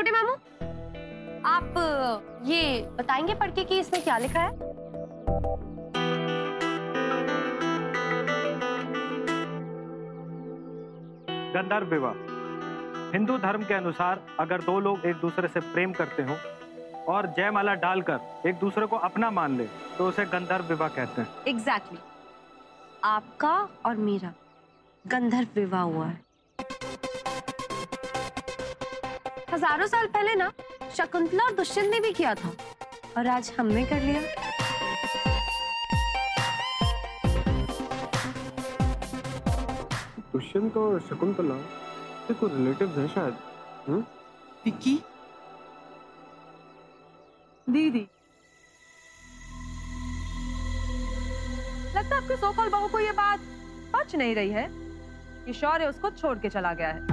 छोटे मामू, आप ये बताएंगे पढ़ के कि इसमें क्या लिखा है? गंधर्व विवाह। हिंदू धर्म के अनुसार अगर दो लोग एक दूसरे से प्रेम करते हो और जयमाला डालकर एक दूसरे को अपना मान ले तो उसे गंधर्व विवाह कहते हैं। एग्जैक्टली। आपका और मेरा गंधर्व विवाह हुआ है। हजारों साल पहले ना शकुंतला और दुष्यंत ने भी किया था और आज हमने कर लिया। दुष्यंत और शकुंतला कोई रिलेटिव्स हैं शायद। विक्की दीदी, लगता है आपकी सोकल बहू को ये बात पच नहीं रही है कि शौर्य उसको छोड़ के चला गया है।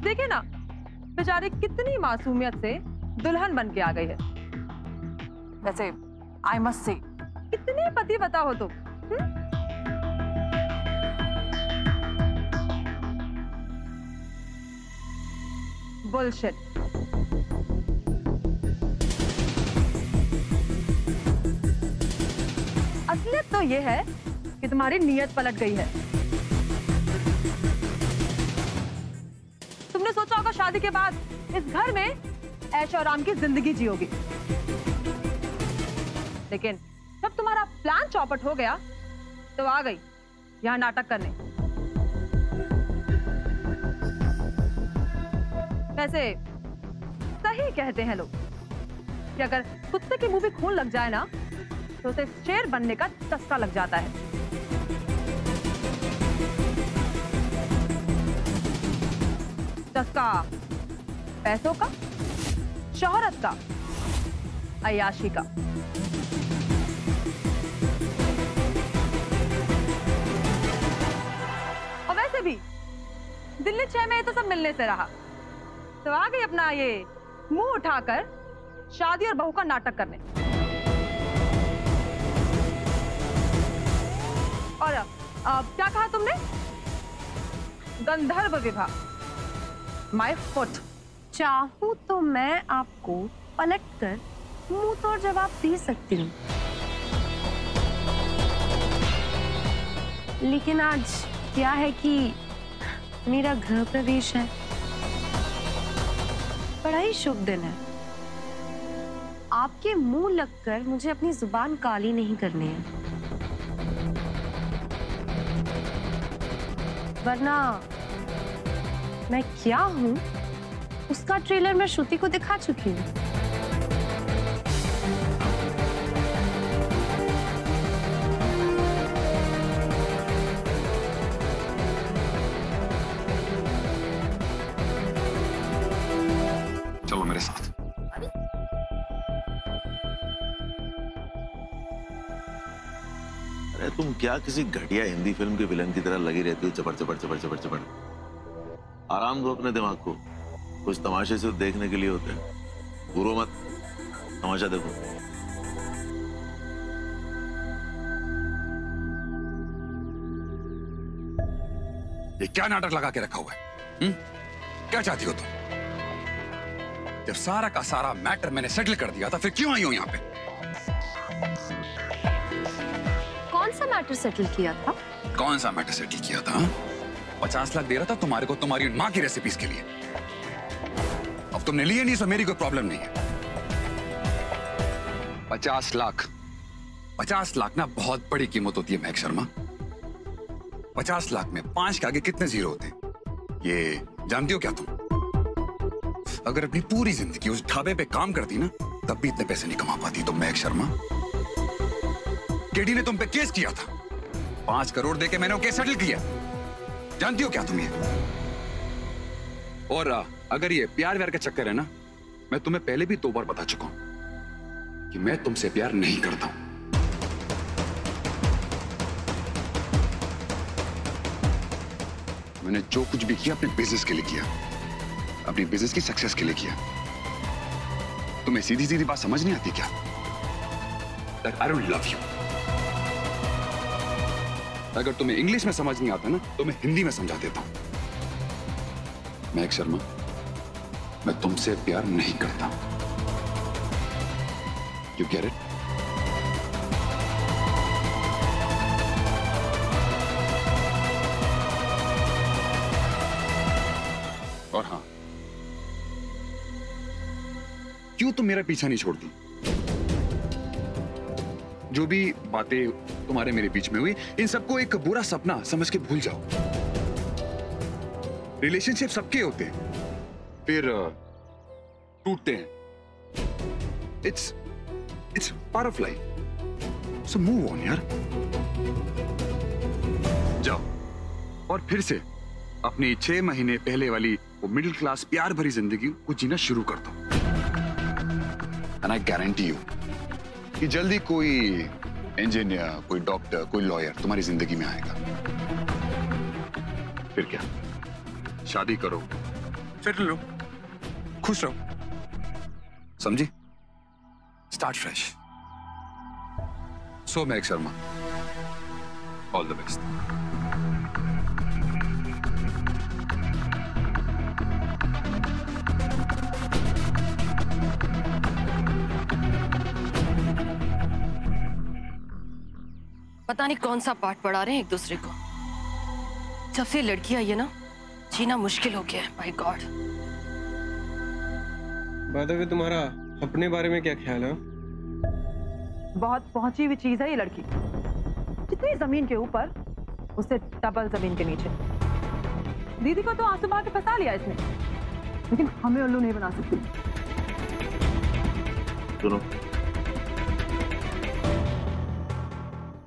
देखिए ना, बेचारी कितनी मासूमियत से दुल्हन बन के आ गई है। वैसे आई मस्ट से कितने पति बताओ हो तुम। बुलशिट। असलियत तो ये है कि तुम्हारी नीयत पलट गई है। तुमने सोचा होगा शादी के बाद इस घर में ऐश और आराम की जिंदगी जियोगी, लेकिन जब तुम्हारा प्लान चौपट हो गया तो आ गई यहां नाटक करने। वैसे सही कहते हैं लोग कि अगर कुत्ते के मुंह में खून लग जाए ना तो उसे शेर बनने का चस्का लग जाता है। चस्का पैसों का, शोहरत का, अय्याशी का। और वैसे भी दिल्ली 6 में तो सब मिलने से रहा, तो आ गई अपना ये मुंह उठाकर शादी और बहू का नाटक करने। और क्या कहा तुमने? गंधर्व विवाह। My foot. चाहूं तो मैं आपको पलटकर मुंह तोड़ जवाब दे सकती हूँ, लेकिन आज क्या है कि मेरा गृह प्रवेश है। बड़ा ही शुभ दिन है। आपके मुंह लगकर मुझे अपनी जुबान काली नहीं करनी है, वरना मैं क्या हूं उसका ट्रेलर मैं श्रुति को दिखा चुकी हूँ। चलो मेरे साथ। अरे तुम क्या किसी घटिया हिंदी फिल्म के विलन की तरह लगी रहती हो, चपड़ चपड़ चपड़ चपड़ चपड़। आराम दो अपने दिमाग को, कुछ तमाशे से देखने के लिए होते हैं। बुरो मत, तमाशा देखो। ये क्या नाटक लगा के रखा हुआ है? क्या चाहती हो तुम? जब सारा का सारा मैटर मैंने सेटल कर दिया था, फिर क्यों आई हो यहाँ पे? कौन सा मैटर सेटल किया था? कौन सा मैटर सेटल किया था? 50 लाख दे रहा था तुम्हारे को तुम्हारी माँ की रेसिपीज के लिए। अब तुमने लिए नहीं, सो मेरी कोई प्रॉब्लम नहीं है। 50 लाख, 50 लाख ना बहुत बड़ी कीमत होती है महक शर्मा। 50 लाख में 5 के आगे कितने जीरो होते हैं ये जानती हो क्या तुम? अगर अपनी पूरी जिंदगी उस ढाबे पे काम करती ना, तब भी इतने पैसे नहीं कमा पाती तुम महक शर्मा। केडी ने तुम पे केस किया था, 5 करोड़ देके मैंने वो केस सेटल किया। जानती हो क्या तुम ये? और अगर ये प्यार व्यार का चक्कर है ना, मैं तुम्हें पहले भी 2 बार बता चुका हूं कि मैं तुमसे प्यार नहीं करता हूं। मैंने जो कुछ भी किया अपने बिजनेस के लिए किया, अपनी बिजनेस की सक्सेस के लिए किया। तुम्हें सीधी सीधी बात समझ नहीं आती क्या? That I don't love you. अगर तुम्हें इंग्लिश में समझ नहीं आता ना, तो मैं हिंदी में समझा देता हूं। महक शर्मा, मैं तुमसे प्यार नहीं करता। You get it? और हाँ, क्यों तुम मेरा पीछा नहीं छोड़ती? जो भी बातें तुम्हारे मेरे बीच में हुई, इन सबको एक बुरा सपना समझ के भूल जाओ। रिलेशनशिप सबके होते हैं, फिर टूटते हैं। It's part of life. So move on यार। जाओ और फिर से अपनी 6 महीने पहले वाली वो मिडिल क्लास प्यार भरी जिंदगी को जीना शुरू कर दो। एंड आई गारंटी यू कि जल्दी कोई इंजीनियर, कोई डॉक्टर, कोई लॉयर तुम्हारी जिंदगी में आएगा। फिर क्या, शादी करो, सेटल लो, खुश रहो। समझी? Start fresh. So Mahak Sharma, all the best. पता नहीं कौन सा पाठ पढ़ा रहे हैं एक दूसरे को। जब से लड़की आई है ना, जीना मुश्किल हो गया है। My God. By the way, तुम्हारा अपने बारे में क्या ख्याल है? बहुत पहुंची हुई चीज है ये लड़की। जितनी जमीन के ऊपर, उससे डबल जमीन के नीचे। दीदी को तो आंसू बहा के फंसा लिया इसने, लेकिन हमें उल्लू नहीं बना सकती। सुनो,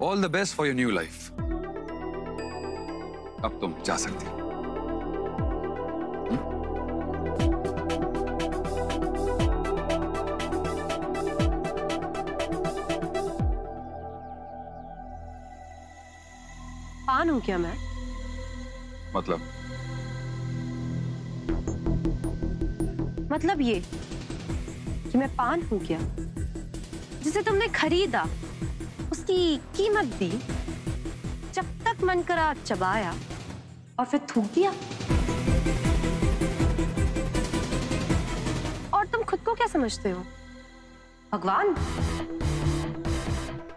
all the best for your new life. अब तुम जा सकती हो। पान हूं क्या मैं? मतलब ये कि मैं पान हूं क्या, जिसे तुमने खरीदा, उसकी कीमत दी, जब तक मन करा चबाया और फिर थूक दिया। और तुम खुद को क्या समझते हो, भगवान?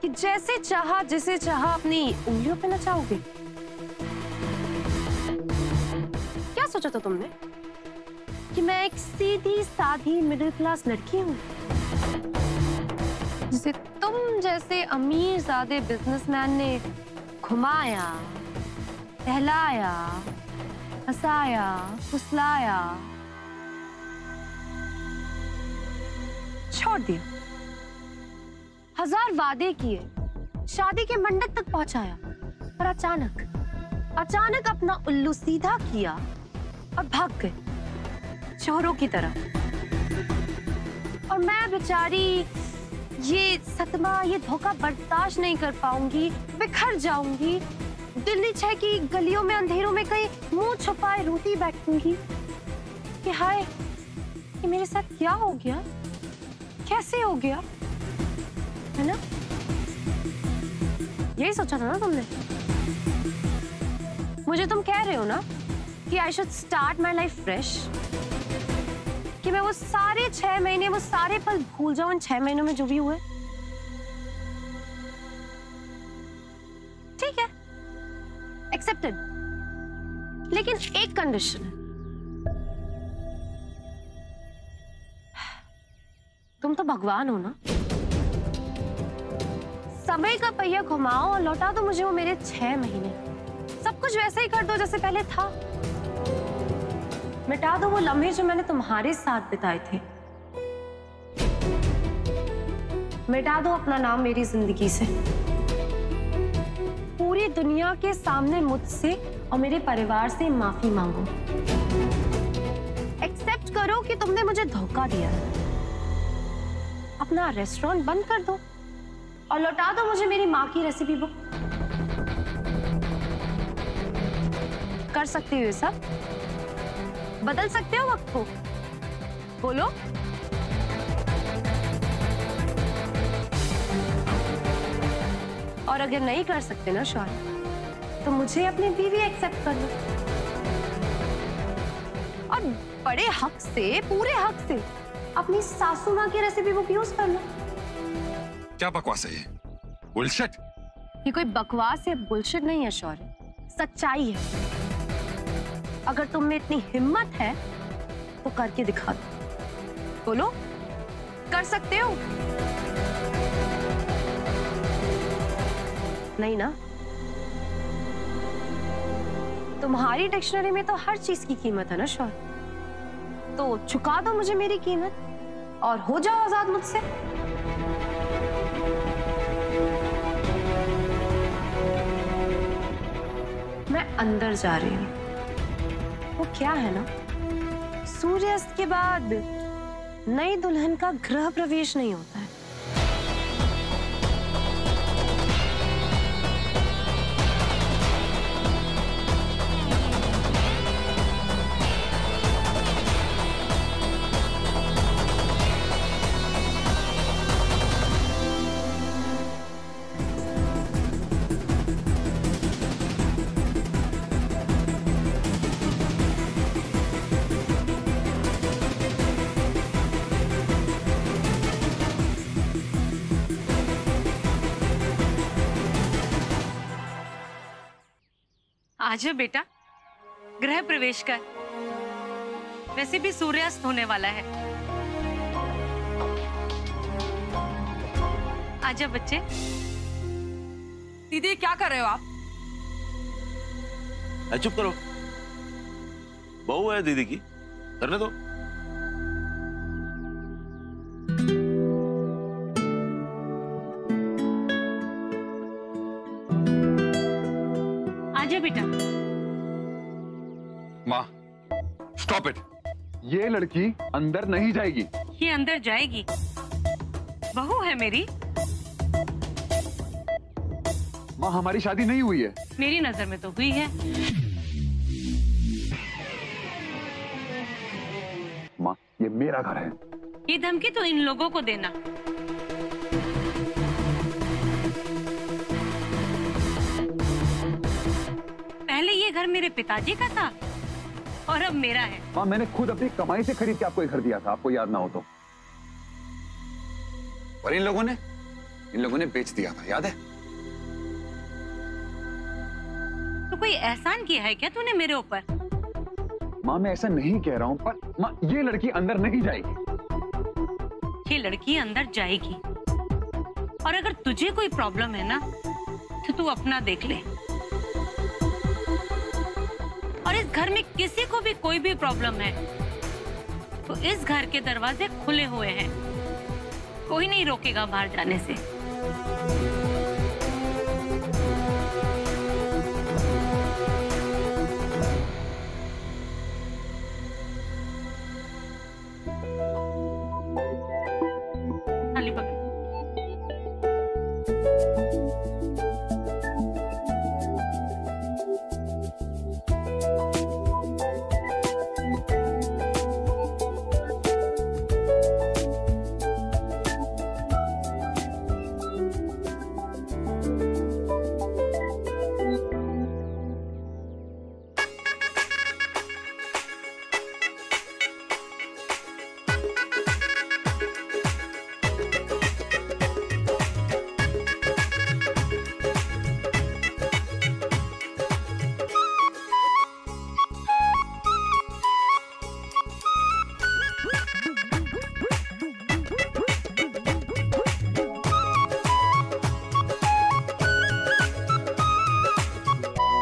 कि जैसे चाहा जिसे चाहा अपनी उंगलियों पे नचाओगे? क्या सोचा था तुमने कि मैं एक सीधी साधी मिडिल क्लास लड़की हूं, जिसे तुम जैसे अमीर ज़ादे बिजनेसमैन ने घुमाया, टहलाया, हंसाया, फुसलाया, छोड़ दिया, 1000 वादे किए, शादी के मंडप तक पहुंचाया, और अचानक अपना उल्लू सीधा किया और भाग गए चोरों की तरह। और मैं बेचारी ये सदमा, ये धोखा बर्दाश्त नहीं कर पाऊंगी, बिखर जाऊंगी, दिल्ली 6 की गलियों में अंधेरों में कहीं मुंह छुपाए रोती बैठूंगी कि हाय, ये मेरे साथ क्या हो गया, कैसे हो गया, है ना? यही सोचा था ना तुमने? मुझे तुम कह रहे हो ना कि I should start my life fresh, कि मैं वो सारे 6 महीने, वो सारे पल भूल जाऊं इन 6 महीनों में जो भी हुए। ठीक है, एक्सेप्टेड, लेकिन एक कंडीशन है। तुम तो भगवान हो ना, समय का पहिया घुमाओ और लौटा दो मुझे वो मेरे 6 महीने। सब कुछ वैसे ही कर दो जैसे पहले था। मिटा दो वो लम्हे जो मैंने तुम्हारे साथ बिताए थे। मिटा दो अपना नाम मेरी जिंदगी से। पूरी दुनिया के सामने मुझसे और मेरे परिवार से माफी मांगो। एक्सेप्ट करो कि तुमने मुझे धोखा दिया। अपना रेस्टोरेंट बंद कर दो और लौटा दो मुझे मेरी माँ की रेसिपी बुक। कर सकती हो ये सब? बदल सकते हो वक्त को? बोलो। और अगर नहीं कर सकते ना शौर्य, तो मुझे अपनी बीवी एक्सेप्ट कर लो। और बड़े हक से, पूरे हक से अपनी सासू माँ की रेसिपी बुक यूज करना। क्या बकवास है ये? बुलशिट। ये कोई बकवास या बुलशिट नहीं है शौर्य, सच्चाई है। अगर तुम में इतनी हिम्मत है तो करके दिखा दो। बोलो, कर सकते हो? नहीं ना? तुम्हारी डिक्शनरी में तो हर चीज की कीमत है ना शौर्य, तो चुका दो मुझे मेरी कीमत और हो जाओ आजाद मुझसे। मैं अंदर जा रही हूँ। वो क्या है ना, सूर्यास्त के बाद नई दुल्हन का गृह प्रवेश नहीं होता है। आजा बेटा, गृह प्रवेश कर। वैसे भी सूर्यास्त होने वाला है। आजा बच्चे। दीदी क्या कर रहे हो आप? चुप करो, बहू है दीदी की, करने दो। आजा बेटा। माँ, स्टॉप इट। ये लड़की अंदर नहीं जाएगी। ये अंदर जाएगी, बहू है मेरी। माँ, हमारी शादी नहीं हुई है। मेरी नजर में तो हुई है। माँ, ये मेरा घर है। ये धमकी तो इन लोगों को देना। पहले ये घर मेरे पिताजी का था और अब मेरा है। माँ, मैंने खुद अपनी कमाई से खरीद के आपको ये घर दिया था, आपको याद ना हो तो। और इन लोगों ने बेच दिया था, याद है? तो कोई एहसान किया है क्या तूने मेरे ऊपर? माँ, मैं ऐसा नहीं कह रहा हूँ, पर माँ, ये लड़की अंदर नहीं जाएगी। ये लड़की अंदर जाएगी, और अगर तुझे कोई प्रॉब्लम है ना तो तू अपना देख ले। और इस घर में किसी को भी कोई भी प्रॉब्लम है तो इस घर के दरवाजे खुले हुए हैं, कोई नहीं रोकेगा बाहर जाने से। थाली पकड़।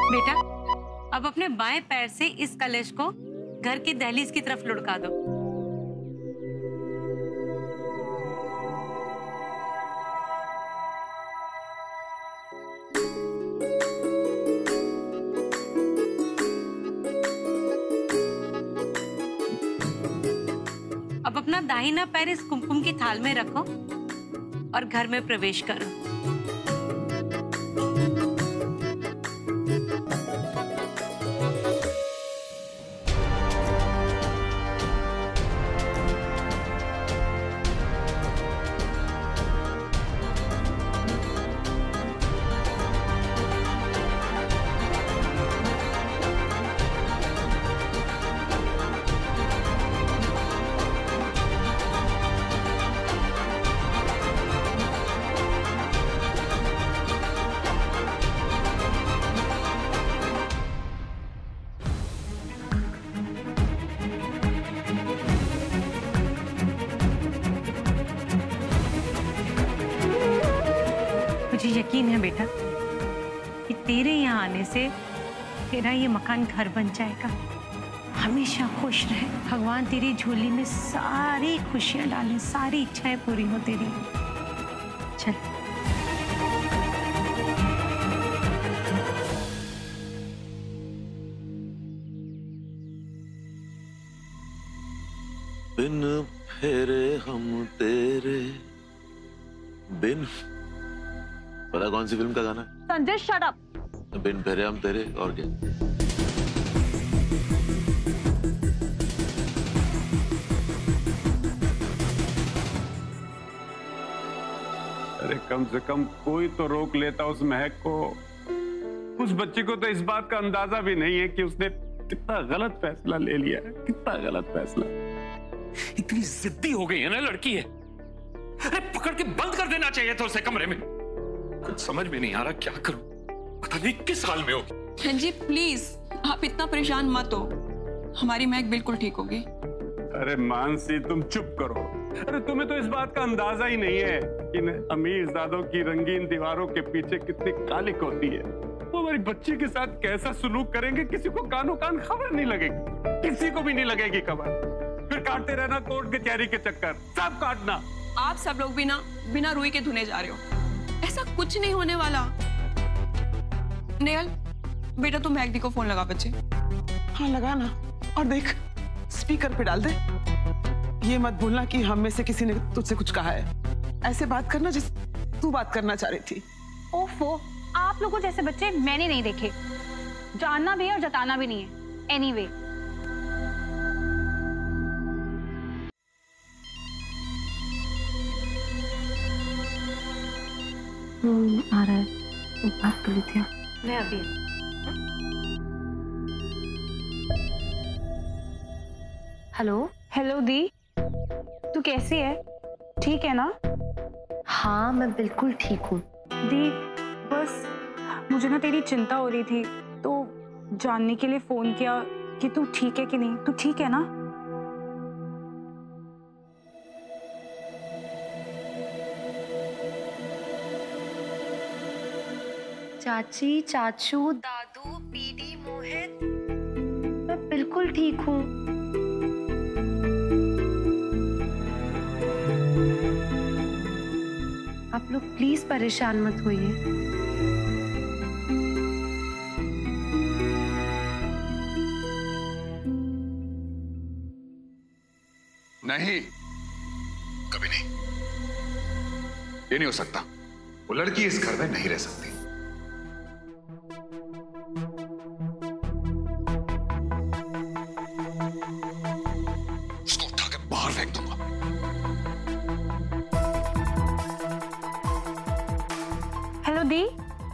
बेटा, अब अपने बाएं पैर से इस कलश को घर की दहलीज की तरफ लुढ़का दो। अब अपना दाहिना पैर इस कुमकुम की थाल में रखो और घर में प्रवेश करो। यकीन है बेटा कि तेरे यहाँ आने से तेरा ये मकान घर बन जाएगा। हमेशा खुश रहे, भगवान तेरी झोली में सारी खुशियां डालें, सारी इच्छाएं पूरी हो तेरी। चल बिन फेरे हम तेरे बिन, पता कौन सी फिल्म का गाना है? Sanjay shut up. बिन फेरे हम तेरे, और क्या? अरे कम से कम कोई तो रोक लेता उस महक को। उस बच्चे को तो इस बात का अंदाजा भी नहीं है कि उसने कितना गलत फैसला ले लिया है, कितना गलत फैसला। इतनी जिद्दी हो गई है ना लड़की है। अरे पकड़ के बंद कर देना चाहिए था उसे कमरे में। कुछ समझ में नहीं आ रहा क्या करूं, पता नहीं किस हाल में होगी। जी प्लीज आप इतना परेशान मत हो, हमारी महक बिल्कुल ठीक होगी। अरे मानसी तुम चुप करो। अरे तुम्हें तो इस बात का अंदाजा ही नहीं है कि अमीरजादों की रंगीन दीवारों के पीछे कितनी कालिक होती है। वो हमारी बच्ची के साथ कैसा सुलूक करेंगे किसी को कानो कान खबर नहीं लगेगी, किसी को भी नहीं लगेगी खबर। फिर काटते रहना कोर्ट कचहरी के चक्कर, सब काटना। आप सब लोग भी ना बिना रुई के धुने जा रहे हो, ऐसा कुछ नहीं होने वाला। नेहल बेटा तुम महक दी को फोन लगा बच्चे। हाँ लगा ना, और देख स्पीकर पे डाल दे। ये मत भूलना कि हम में से किसी ने तुझसे कुछ कहा है। ऐसे बात करना जिस तू बात करना चाह रही थी। ओफो, आप लोगों जैसे बच्चे मैंने नहीं देखे। जानना भी है और जताना भी नहीं है। एनीवे आ रहा है, बात कर लेती हूँ मैं अभी। हेलो हेलो दी, तू कैसी है? ठीक है ना? हाँ मैं बिल्कुल ठीक हूँ दी। बस मुझे ना तेरी चिंता हो रही थी तो जानने के लिए फोन किया कि तू ठीक है कि नहीं। तू ठीक है ना? चाची, चाचू, दादू, पीडी, मोहित, मैं बिल्कुल ठीक हूँ। आप लोग प्लीज परेशान मत होइए। नहीं, कभी नहीं। ये नहीं हो सकता। वो लड़की इस घर में नहीं रह सकती। उसको उठा के बाहर फेंक दूंगा। हेलो दी,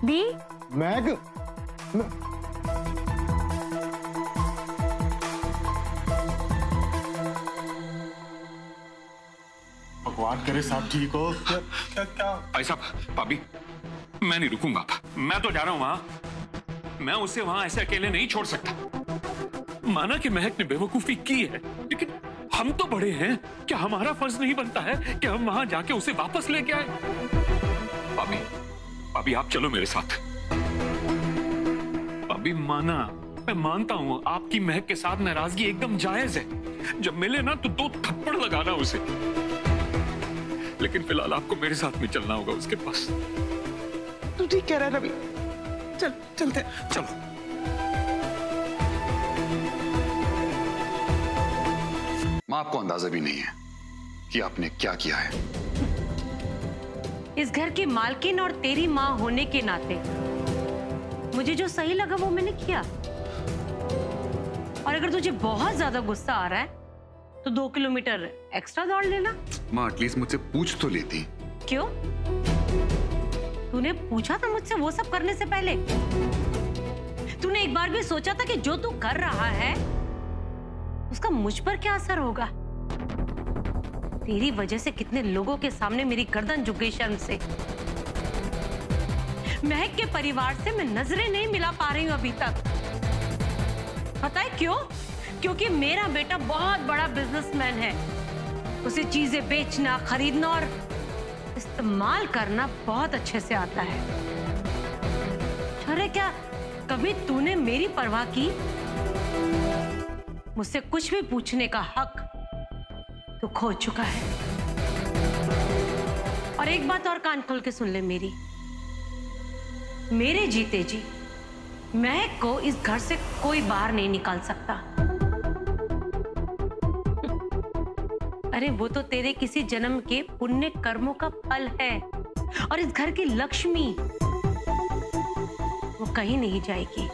दी मैग, भगवान करे साहब ठीक हो। क्या क्या भाई साहब, भाभी मैं नहीं रुकूंगा। मैं तो जा रहा हूं वहां। मैं उसे वहां ऐसे अकेले नहीं छोड़ सकता। माना कि महक ने बेवकूफी की है, लेकिन हम तो बड़े हैं। क्या हमारा फर्ज नहीं बनता है कि हम वहां जाके उसे वापस लेके आए? भाभी, भाभी आप चलो मेरे साथ। भाभी माना, मैं मानता हूं आपकी महक के साथ नाराजगी एकदम जायज है। जब मिले ना तो 2 थप्पड़ लगाना उसे, लेकिन फिलहाल आपको मेरे साथ में चलना होगा उसके पास। तू ठीक कह रहा है रवि, चल चलते। चलो। मां, आपको अंदाजा भी नहीं है कि आपने क्या किया है। इस घर की मालकिन और तेरी माँ होने के नाते मुझे जो सही लगा वो मैंने किया। और अगर तुझे बहुत ज्यादा गुस्सा आ रहा है तो 2 किलोमीटर एक्स्ट्रा दौड़ लेना। मां, एटलीस्ट मुझसे पूछ तो लेती। क्यों? तूने पूछा था मुझसे वो सब करने से पहले? तूने एक बार भी सोचा था कि जो तू कर रहा है उसका मुझ पर क्या असर होगा? तेरी वजह से कितने लोगों के सामने मेरी गर्दन झुक गई शर्म से। महक के परिवार से मैं नजरें नहीं मिला पा रही हूं अभी तक। पता है क्यों? क्योंकि मेरा बेटा बहुत बड़ा बिजनेसमैन है। उसे चीजें बेचना, खरीदना और इस्तेमाल करना बहुत अच्छे से आता है। अरे क्या कभी तूने मेरी परवाह की? मुझसे कुछ भी पूछने का हक तू खो चुका है। और एक बात और कान खोल के सुन ले मेरी, मेरे जीते जी महक को इस घर से कोई बाहर नहीं निकाल सकता। अरे वो तो तेरे किसी जन्म के पुण्य कर्मों का फल है, और इस घर की लक्ष्मी वो कहीं नहीं जाएगी।